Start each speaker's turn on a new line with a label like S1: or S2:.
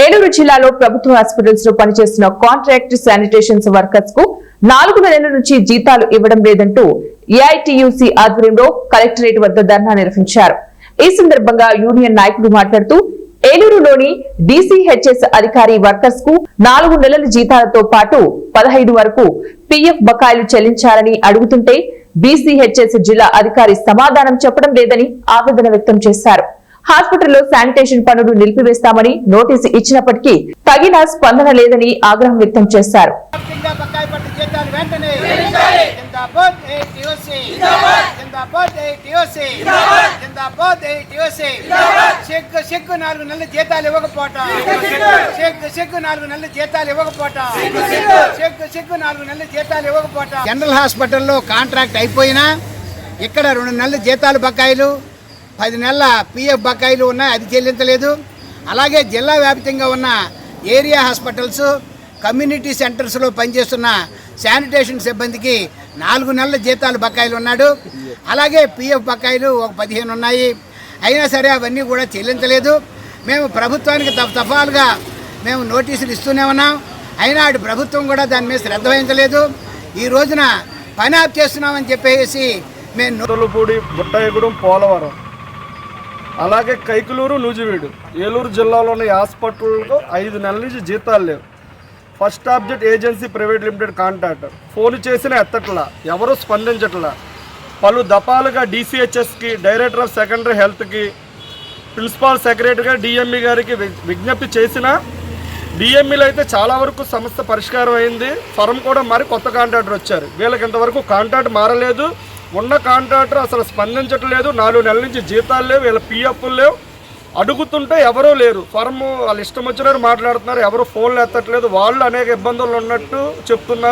S1: ఏలూరు జిల్లాలో ప్రభుత్వ హాస్పిటల్స్ లో పనిచేస్తున్న కాంట్రాక్ట్ శానిటేషన్ వర్కర్స్ కు 4 నెలల నుంచి జీతాలు ఇవ్వడం లేదంటూ ఏఐటియుసి ఆధ్వర్యంలో కలెక్టరేట్ వద్ద ధర్నా నిర్వహించారు. ఈ సందర్భంగా యూనియన్ నాయకుడు మాట్లాడుతూ ఏలూరులోని డిసిహెచ్ఎస్ అధికారి వర్కర్స్ కు 4 నెలల జీతాలతో పాటు 15 వరకు పిఎఫ్ బకాయిలు చెల్లించాలని అడుగుతుంటే బీసీహెచ్ఎస్ జిల్లా అధికారి సమాధానం చెప్పడం లేదని ఆవేదన వ్యక్తం చేశారు. హాస్పిటల్లో శానిటేషన్ పనులు నిలిపివేస్తామని నోటీసు ఇచ్చినప్పటికీ తగిన స్పందన లేదని ఆగ్రహం వ్యక్తం చేశారు.
S2: జనరల్ హాస్పిటల్లో కాంట్రాక్ట్ అయిపోయినా ఇక్కడ 2 నెలల జీతాలు బకాయిలు 10 నెలల పిఎఫ్ బకాయిలు ఉన్నాయి, అది చెల్లించలేదు. అలాగే జిల్లా వ్యాప్తంగా ఉన్న ఏరియా హాస్పిటల్స్ కమ్యూనిటీ సెంటర్స్లో పనిచేస్తున్న శానిటేషన్ సిబ్బందికి 4 నెలల జీతాలు బకాయిలు ఉన్నాడు. అలాగే పిఎఫ్ బకాయిలు ఒక 15 ఉన్నాయి. అయినా సరే అవన్నీ కూడా చెల్లించలేదు. మేము ప్రభుత్వానికి తఫాలుగా మేము నోటీసులు ఇస్తూనే ఉన్నాం. అయినా అటు ప్రభుత్వం కూడా దాని మీద శ్రద్ధ వహించలేదు. ఈ రోజున పని ఆఫ్ చేస్తున్నామని చెప్పేసి మేము
S3: నూతలపూడి, బుట్టయగూడెం, పోలవరం, అలాగే కైకులూరు, నూజివీడు, ఏలూరు జిల్లాలోని హాస్పిటల్లో 5 నెలల నుంచి జీతాలు లేవు. First object agency private limited contractor phone చేసినా ఎత్తట్లా, ఎవరూ స్పందించట్లా. పలు దఫాలుగా డిసిహెచ్ఎస్కి, డైరెక్టర్ ఆఫ్ సెకండరీ హెల్త్కి, ప్రిన్సిపాల్ సెక్రటరీగా డిఎంఈ గారికి విజ్ఞప్తి చేసినా డిఎంఈలో అయితే చాలా వరకు సమస్య పరిష్కారం అయింది. ఫర్మ్ కూడా మారి కొత్త కాంట్రాక్టర్ వచ్చారు. వీళ్ళకి ఇంతవరకు కాంట్రాక్ట్ మారలేదు. ఉన్న కాంట్రాక్టర్ అసలు స్పందించట్లేదు. 4 నెలల నుంచి జీతాలు లేవు, వీళ్ళ పిఎఫ్లు లేవు. అడుగుతుంటే ఎవరూ లేరు. ఫర్మ్ వాళ్ళు ఇష్టం వచ్చినారు మాట్లాడుతున్నారు, ఎవరు ఫోన్లు ఎత్తట్లేదు. వాళ్ళు అనేక ఇబ్బందులు ఉన్నట్టు చెప్తున్నారు.